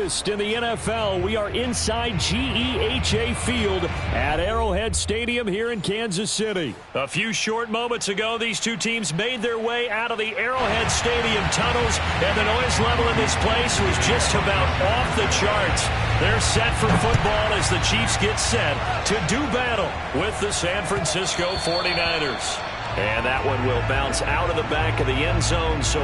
August in the NFL. We are inside GEHA Field at Arrowhead Stadium here in Kansas City. A few short moments ago, these two teams made their way out of the Arrowhead Stadium tunnels, and the noise level in this place was just about off the charts. They're set for football as the Chiefs get set to do battle with the San Francisco 49ers. And that one will bounce out of the back of the end zone, so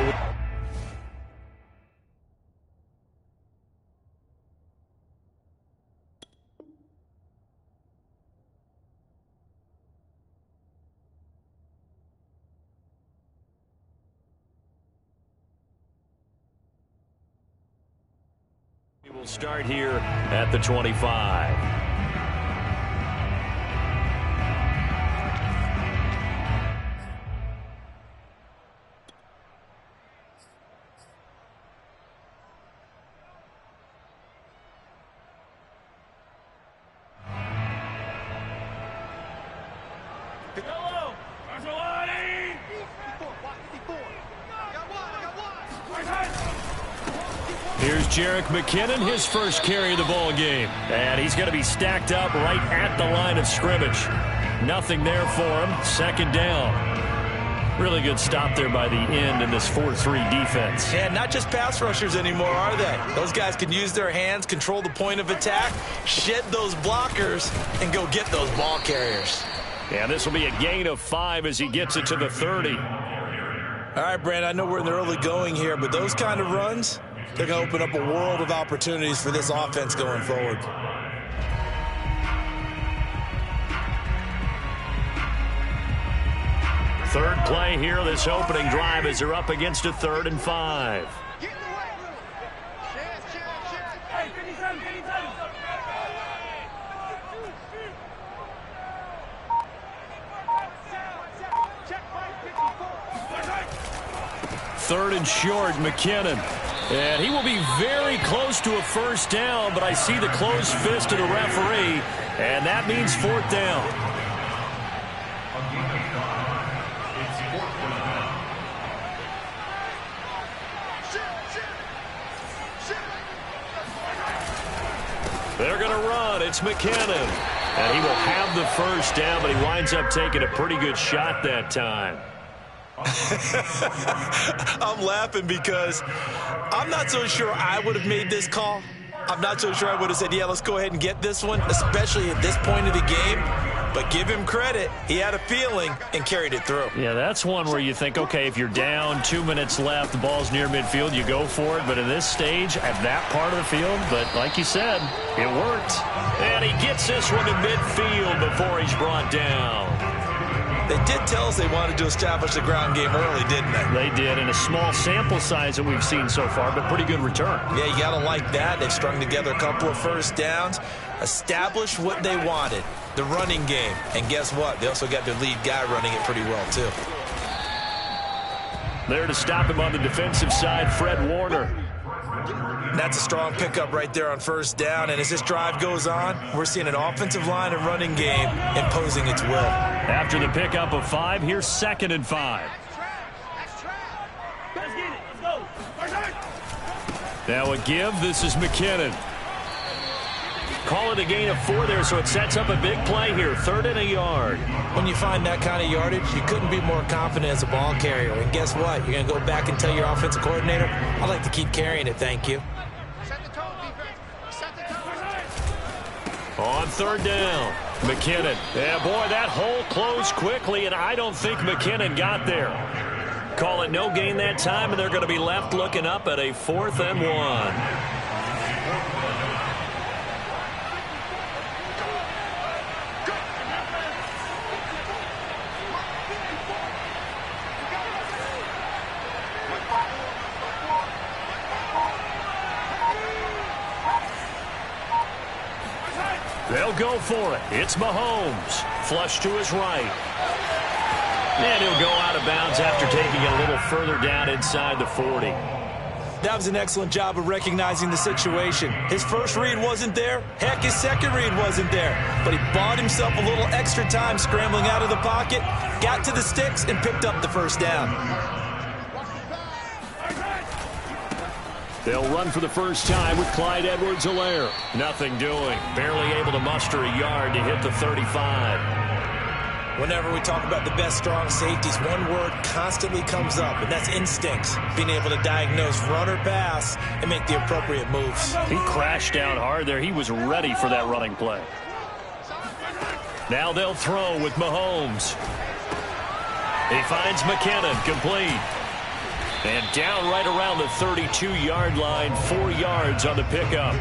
we will start here at the 25. Here's Jerick McKinnon, his first carry of the ball game. And he's going to be stacked up right at the line of scrimmage. Nothing there for him. Second down. Really good stop there by the end in this 4-3 defense. Yeah, not just pass rushers anymore, are they? Those guys can use their hands, control the point of attack, shed those blockers, and go get those ball carriers. And this will be a gain of 5 as he gets it to the 30. All right, Brand, I know we're in the early going here, but those kind of runs, they're going to open up a world of opportunities for this offense going forward. Third play here, this opening drive, as they're up against a 3rd and 5. Third and short, McKinnon. And he will be very close to a first down, but I see the closed fist of the referee, and that means 4th down. They're going to run. It's McKinnon. And he will have the first down, but he winds up taking a pretty good shot that time. I'm laughing because I'm not so sure I would have made this call. I'm not so sure I would have said, yeah, let's go ahead and get this one, especially at this point of the game. But give him credit. He had a feeling and carried it through. Yeah, that's one where you think, okay, if you're down, 2 minutes left, the ball's near midfield, you go for it. But at this stage, at that part of the field, but like you said, it worked. And he gets this one to midfield before he's brought down. They did tell us they wanted to establish the ground game early, didn't they? They did, in a small sample size that we've seen so far, but pretty good return. Yeah, you got to like that. They've strung together a couple of first downs, established what they wanted, the running game. And guess what? They also got their lead guy running it pretty well, too. There to stop him on the defensive side, Fred Warner. That's a strong pickup right there on first down. And as this drive goes on, we're seeing an offensive line and running game imposing its will. After the pickup of 5, here's 2nd and 5. Now a give. This is McKinnon. Call it a gain of 4 there, so it sets up a big play here. 3rd and a yard. When you find that kind of yardage, you couldn't be more confident as a ball carrier. And guess what? You're going to go back and tell your offensive coordinator, I'd like to keep carrying it, thank you. On 3rd down, McKinnon. Yeah, boy, that hole closed quickly, and I don't think McKinnon got there. Call it no gain that time, and they're going to be left looking up at a 4th and 1. They'll go for it. It's Mahomes. Flush to his right. And he'll go out of bounds after taking it a little further down inside the 40. That was an excellent job of recognizing the situation. His first read wasn't there. Heck, his second read wasn't there. But he bought himself a little extra time scrambling out of the pocket, got to the sticks, and picked up the first down. They'll run for the first time with Clyde Edwards-Helaire. Nothing doing. Barely able to muster a yard to hit the 35. Whenever we talk about the best strong safeties, one word constantly comes up, and that's instincts. Being able to diagnose run or pass and make the appropriate moves. He crashed down hard there. He was ready for that running play. Now they'll throw with Mahomes. He finds McKinnon, complete. And down right around the 32-yard line, 4 yards on the pickup.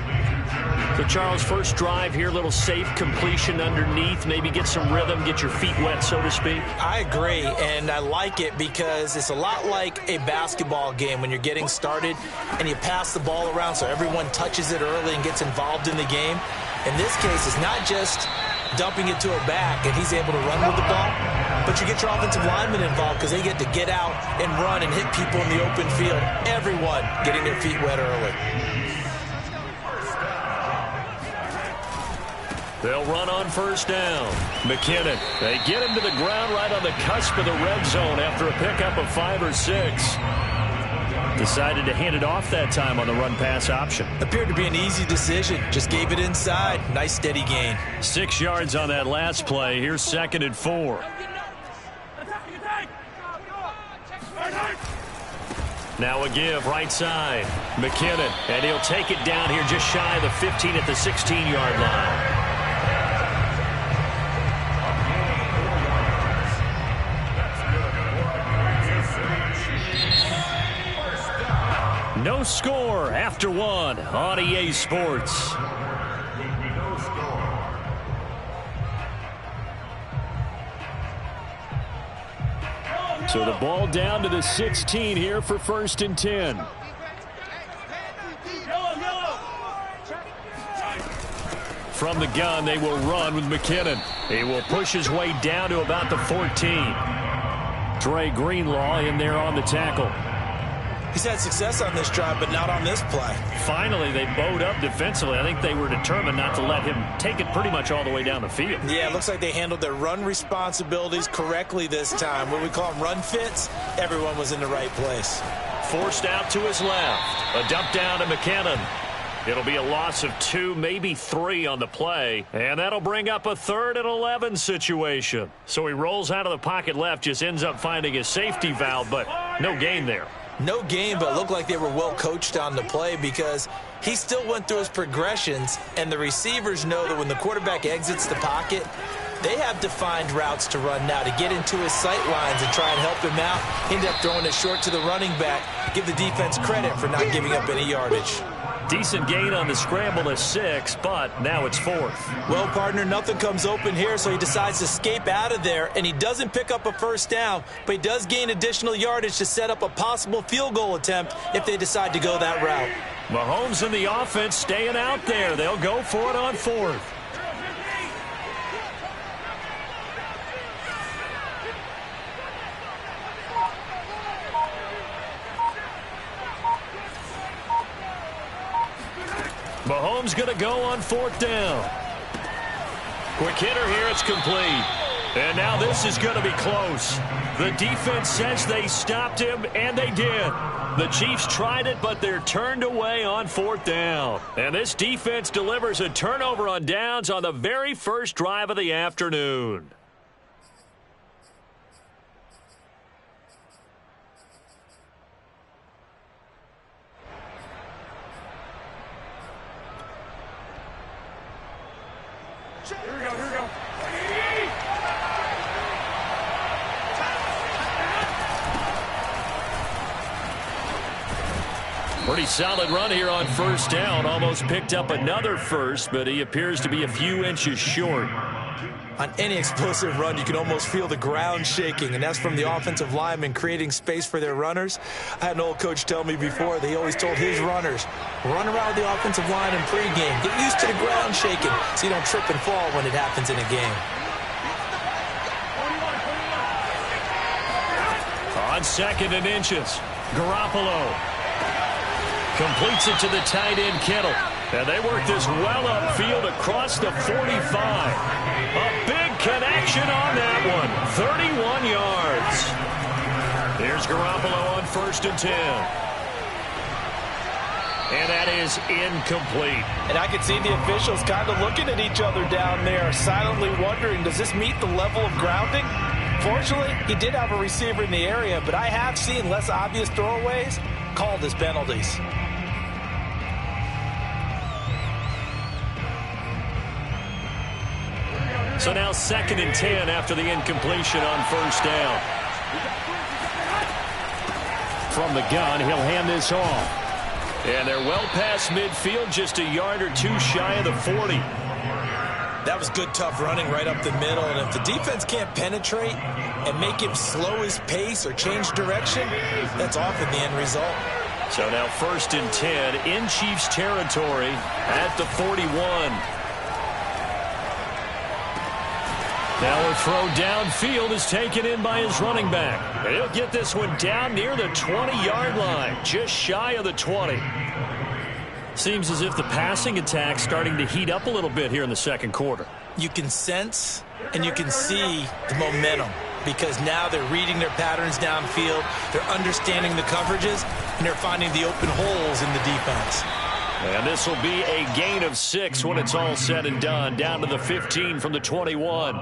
So, Charles, first drive here, little safe completion underneath, maybe get some rhythm, get your feet wet, so to speak. I agree, and I like it because it's a lot like a basketball game when you're getting started and you pass the ball around so everyone touches it early and gets involved in the game. In this case, it's not just dumping it to a back and he's able to run with the ball, but you get your offensive linemen involved because they get to get out and run and hit people in the open field. Everyone getting their feet wet early. They'll run on first down. McKinnon, they get him to the ground right on the cusp of the red zone after a pickup of 5 or 6. Decided to hand it off that time on the run-pass option. Appeared to be an easy decision. Just gave it inside. Nice steady gain. 6 yards on that last play. Here's 2nd and 4. Now a give right side. McKinnon, and he'll take it down here just shy of the 15 at the 16-yard line. No score after 1 on EA Sports. So the ball down to the 16 here for 1st and 10. From the gun, they will run with McKinnon. He will push his way down to about the 14. Dre Greenlaw in there on the tackle. He's had success on this drive, but not on this play. Finally, they bowed up defensively. I think they were determined not to let him take it pretty much all the way down the field. Yeah, it looks like they handled their run responsibilities correctly this time. What we call them run fits, everyone was in the right place. Forced out to his left. A dump down to McKinnon. It'll be a loss of 2, maybe 3 on the play. And that'll bring up a 3rd and 11 situation. So he rolls out of the pocket left, just ends up finding a safety valve, but no gain there. No gain, but looked like they were well coached on the play because he still went through his progressions, and the receivers know that when the quarterback exits the pocket, they have defined routes to run now to get into his sight lines and try and help him out. He ended up throwing it short to the running back. Give the defense credit for not giving up any yardage. Decent gain on the scramble of 6, but now it's 4th. Well, partner, nothing comes open here, so he decides to escape out of there, and he doesn't pick up a first down, but he does gain additional yardage to set up a possible field goal attempt if they decide to go that route. Mahomes and the offense staying out there. They'll go for it on 4th. Mahomes going to go on 4th down. Quick hitter here. It's complete. And now this is going to be close. The defense says they stopped him, and they did. The Chiefs tried it, but they're turned away on 4th down. And this defense delivers a turnover on downs on the very first drive of the afternoon. Pretty solid run here on 1st down. Almost picked up another first, but he appears to be a few inches short. On any explosive run, you can almost feel the ground shaking, and that's from the offensive linemen creating space for their runners. I had an old coach tell me before, they always told his runners, run around the offensive line in pregame. Get used to the ground shaking so you don't trip and fall when it happens in a game. On 2nd and inches, Garoppolo completes it to the tight end, Kittle. And they work this well upfield across the 45. A big connection on that one. 31 yards. Here's Garoppolo on 1st and 10. And that is incomplete. And I can see the officials kind of looking at each other down there, silently wondering, does this meet the level of grounding? Fortunately, he did have a receiver in the area, but I have seen less obvious throwaways called as penalties. So now 2nd and 10 after the incompletion on first down. From the gun, he'll hand this off. And they're well past midfield, just a yard or two shy of the 40. That was good, tough running right up the middle. And if the defense can't penetrate and make him slow his pace or change direction, that's often the end result. So now 1st and 10 in Chiefs territory at the 41. Now a throw downfield is taken in by his running back. He'll get this one down near the 20-yard line, just shy of the 20. Seems as if the passing attack's starting to heat up a little bit here in the second quarter. You can sense and you can see the momentum because now they're reading their patterns downfield, they're understanding the coverages, and they're finding the open holes in the defense. And this will be a gain of 6 when it's all said and done, down to the 15 from the 21.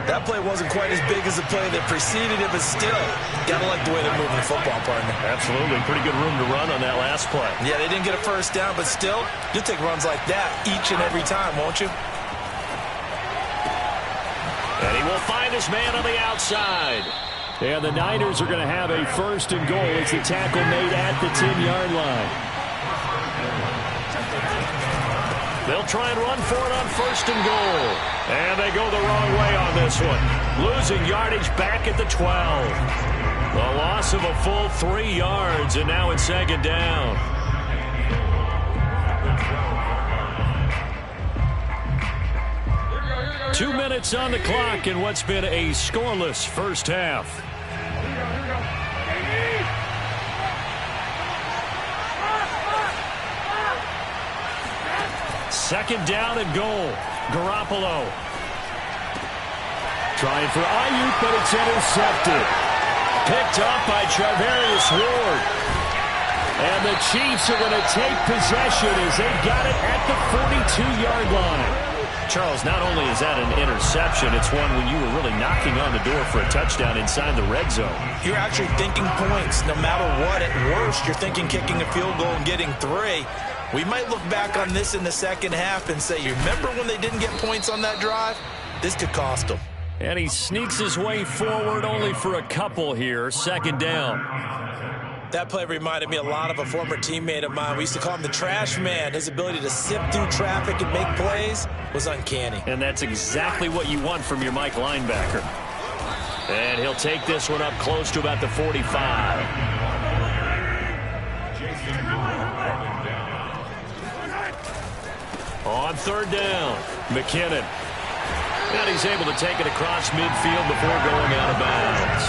That play wasn't quite as big as the play that preceded it, but still, gotta like the way they're moving the football, partner. Absolutely. Pretty good room to run on that last play. Yeah, they didn't get a first down, but still, you'll take runs like that each and every time, won't you? And he will find his man on the outside. And the Niners are going to have a 1st and goal as the tackle made at the 10-yard line. They'll try and run for it on 1st and goal. And they go the wrong way on this one. Losing yardage back at the 12. The loss of a full 3 yards, and now it's 2nd down. Two minutes on the clock in what's been a scoreless first half. Second down and goal. Garoppolo. Trying for Ayuk, but it's intercepted. Picked up by Charvarius Ward. And the Chiefs are going to take possession as they've got it at the 42-yard line. Charles, not only is that an interception, it's one when you were really knocking on the door for a touchdown inside the red zone. You're actually thinking points. No matter what, at worst, you're thinking kicking a field goal and getting 3. We might look back on this in the second half and say, you remember when they didn't get points on that drive? This could cost them. And he sneaks his way forward only for a couple here. 2nd down. That play reminded me a lot of a former teammate of mine. We used to call him the trash man. His ability to sift through traffic and make plays was uncanny. And that's exactly what you want from your Mike linebacker. And he'll take this one up close to about the 45. On 3rd down, McKinnon. And he's able to take it across midfield before going out of bounds.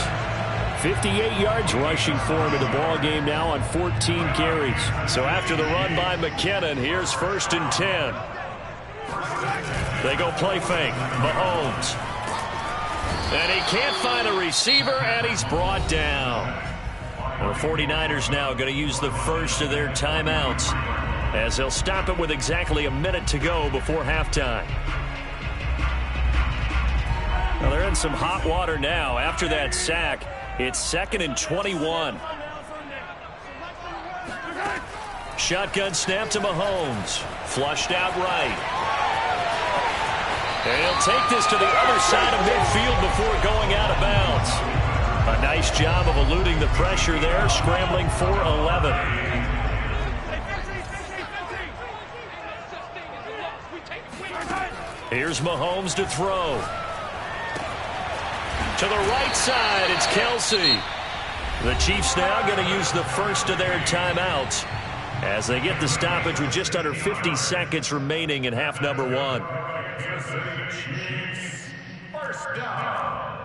58 yards rushing for him in the ball game now on 14 carries. So after the run by McKinnon, here's 1st and 10. They go play fake. Mahomes. And he can't find a receiver, and he's brought down. The 49ers now going to use the first of their timeouts as they'll stop it with exactly a minute to go before halftime. Well, they're in some hot water now. After that sack, it's 2nd and 21. Shotgun snap to Mahomes. Flushed out right. And he'll take this to the other side of midfield before going out of bounds. A nice job of eluding the pressure there, scrambling for 11. Here's Mahomes to throw. To the right side, it's Kelsey. The Chiefs now going to use the first of their timeouts as they get the stoppage with just under 50 seconds remaining in half number 1. First down.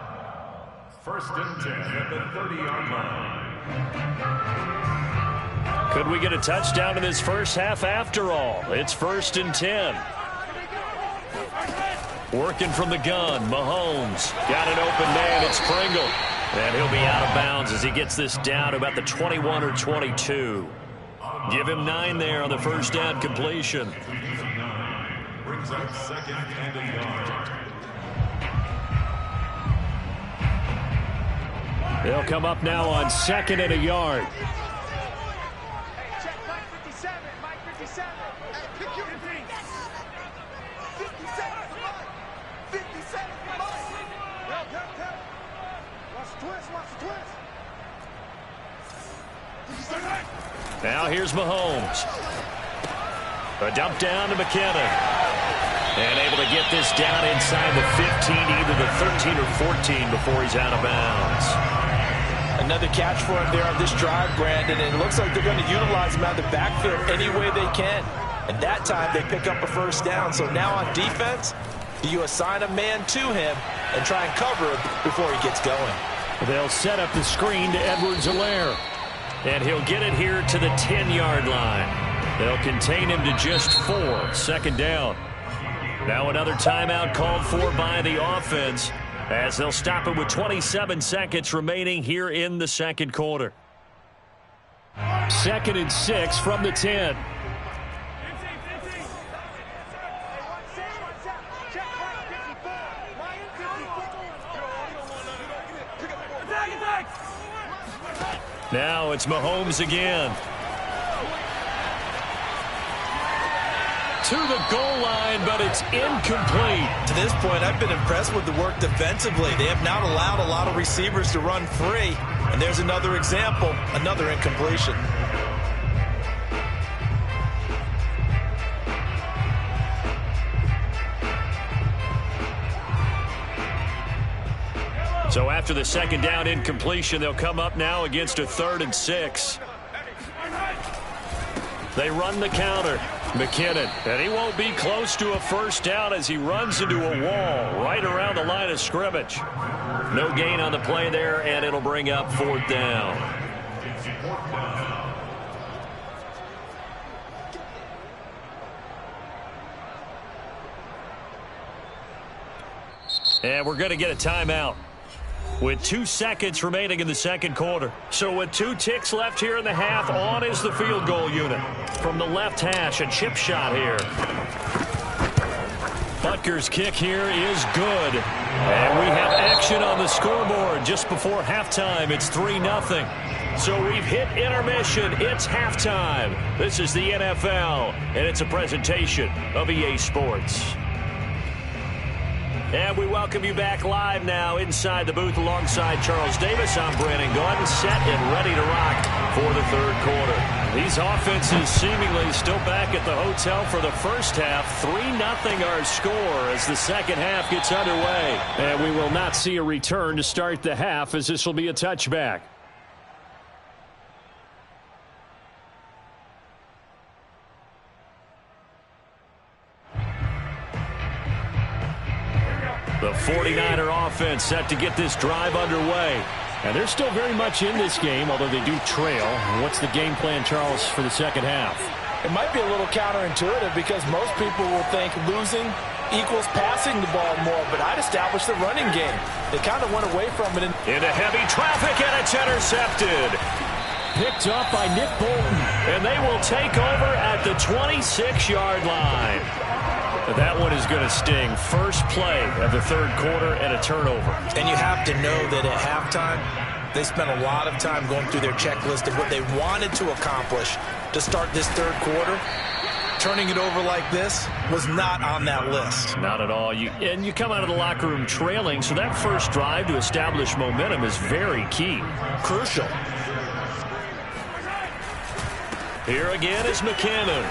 1st and 10 at the 30-yard line. Could we get a touchdown in this first half after all? It's 1st and 10. Working from the gun, Mahomes. Got an open man, it's Pringle. And he'll be out of bounds as he gets this down to about the 21 or 22. Give him 9 there on the first down completion. Brings up second and a yard. They'll come up now on 2nd and a yard. Hey, check Mike 57. Mike 57. Hey, pick your 57 for Mike. 57 for Mike. Yo. Watch the twist. Watch the twist. Now here's Mahomes. A dump down to McKinnon. And able to get this down inside the 15, either the 13 or 14 before he's out of bounds. Another catch for him there on this drive, Brandon. And it looks like they're going to utilize him out of the backfield any way they can. And that time they pick up a first down. So now on defense, you assign a man to him and try and cover him before he gets going. They'll set up the screen to Edwards-Helaire. And he'll get it here to the 10-yard line. They'll contain him to just 4. 2nd down. Now another timeout called for by the offense as they'll stop it with 27 seconds remaining here in the 2nd quarter. 2nd and 6 from the 10. Now it's Mahomes again. To the goal line, but it's incomplete. To this point, I've been impressed with the work defensively. They have not allowed a lot of receivers to run free. And there's another example, another incompletion. So after the 2nd down incompletion, they'll come up now against a 3rd and 6. They run the counter. McKinnon, and he won't be close to a first down as he runs into a wall right around the line of scrimmage. No gain on the play there, and it'll bring up 4th down. And we're going to get a timeout with 2 seconds remaining in the 2nd quarter. So with 2 ticks left here in the half, on is the field goal unit. From the left hash, a chip shot here. Butker's kick here is good. And we have action on the scoreboard just before halftime. It's 3-0. So we've hit intermission. It's halftime. This is the NFL, and it's a presentation of EA Sports. And we welcome you back live now inside the booth alongside Charles Davis. I'm Brandon Gordon, set and ready to rock for the 3rd quarter. These offenses seemingly still back at the hotel for the first half. 3-0 our score as the 2nd half gets underway. And we will not see a return to start the half as this will be a touchback. The 49er offense set to get this drive underway. And they're still very much in this game, although they do trail. What's the game plan, Charles, for the 2nd half? It might be a little counterintuitive because most people will think losing equals passing the ball more, but I'd establish the running game. They kind of went away from it. Into heavy traffic, and it's intercepted. Picked up by Nick Bolton, and they will take over at the 26-yard line. That one is going to sting. First play of the 3rd quarter and a turnover. And you have to know that at halftime, they spent a lot of time going through their checklist of what they wanted to accomplish to start this 3rd quarter. Turning it over like this was not on that list. Not at all. You come out of the locker room trailing, so that first drive to establish momentum is very key. Crucial. Here again is McKinnon.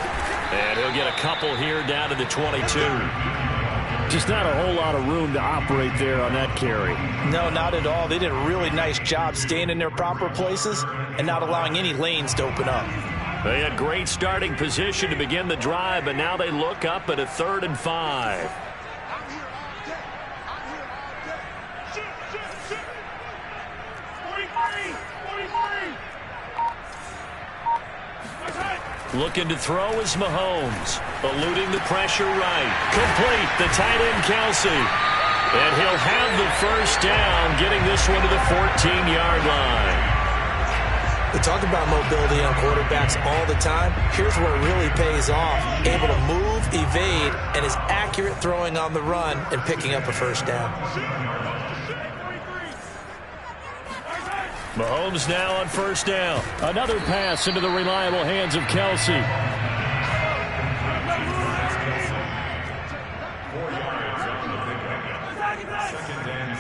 And he'll get a couple here down to the 22. Just not a whole lot of room to operate there on that carry. No, not at all. They did a really nice job staying in their proper places and not allowing any lanes to open up. They had great starting position to begin the drive, but now they look up at a 3rd and 5. Looking to throw is Mahomes. Eluding the pressure right. Complete. The tight end, Kelsey. And he'll have the first down, getting this one to the 14-yard line. We talk about mobility on quarterbacks all the time. Here's where it really pays off. Able to move, evade, and is accurate throwing on the run and picking up a first down. Mahomes now on first down. Another pass into the reliable hands of Kelsey. 4 yards on the pickup. 2nd and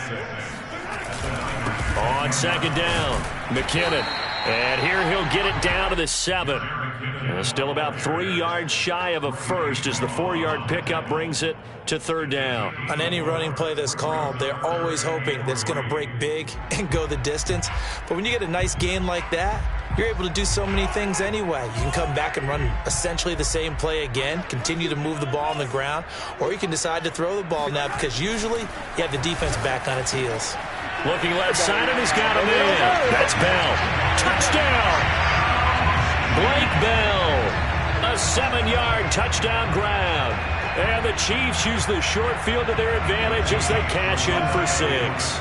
6. On second down, McKinnon. And here he'll get it down to the 7. Still about 3 yards shy of a first as the 4-yard pickup brings it to third down. On any running play that's called, they're always hoping that it's going to break big and go the distance. But when you get a nice gain like that, you're able to do so many things anyway. You can come back and run essentially the same play again, continue to move the ball on the ground, or you can decide to throw the ball now because usually you have the defense back on its heels. Looking left side, and he's got him in. That's Bell. Touchdown! Blake Bell. A 7-yard touchdown grab. And the Chiefs use the short field to their advantage as they cash in for 6.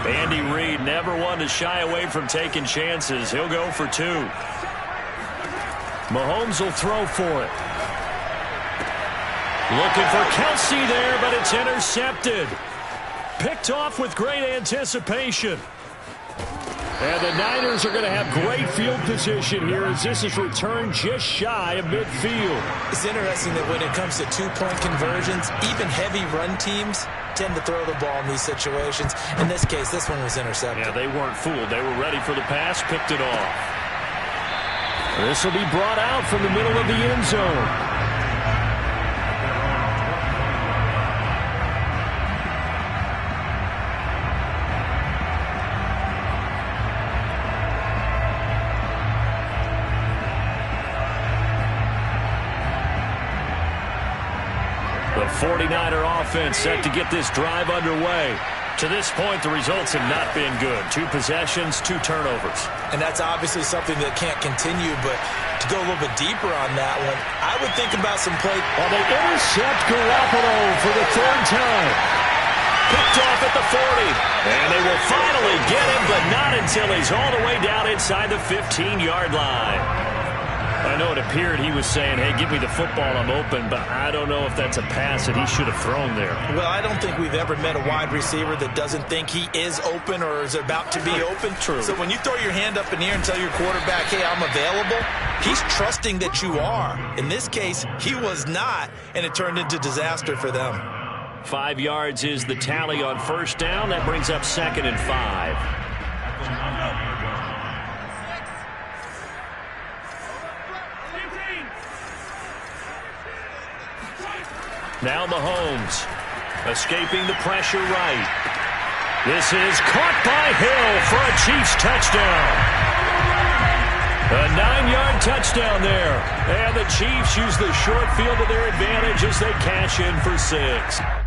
Andy Reid never one to shy away from taking chances. He'll go for 2. Mahomes will throw for it. Looking for Kelsey there, but it's intercepted. Picked off with great anticipation. And the Niners are going to have great field position here as this is returned just shy of midfield. It's interesting that when it comes to two-point conversions, even heavy run teams tend to throw the ball in these situations. In this case, this one was intercepted. Yeah, they weren't fooled. They were ready for the pass, picked it off. This will be brought out from the middle of the end zone. The 49er offense set to get this drive underway. To this point, the results have not been good. 2 possessions, 2 turnovers. And that's obviously something that can't continue, but to go a little bit deeper on that one, I would think about some play. Well, they intercept Garoppolo for the 3rd time. Picked off at the 40. And they will finally get him, but not until he's all the way down inside the 15-yard line. I know it appeared he was saying, hey, give me the football, I'm open, but I don't know if that's a pass that he should have thrown there. Well, I don't think we've ever met a wide receiver that doesn't think he is open or is about to be open. True. So when you throw your hand up in the air and tell your quarterback, hey, I'm available, he's trusting that you are. In this case, he was not, and it turned into disaster for them. 5 yards is the tally on first down. That brings up 2nd and 5. Now Mahomes escaping the pressure right. This is caught by Hill for a Chiefs touchdown. A 9-yard touchdown there. And the Chiefs use the short field to their advantage as they cash in for 6.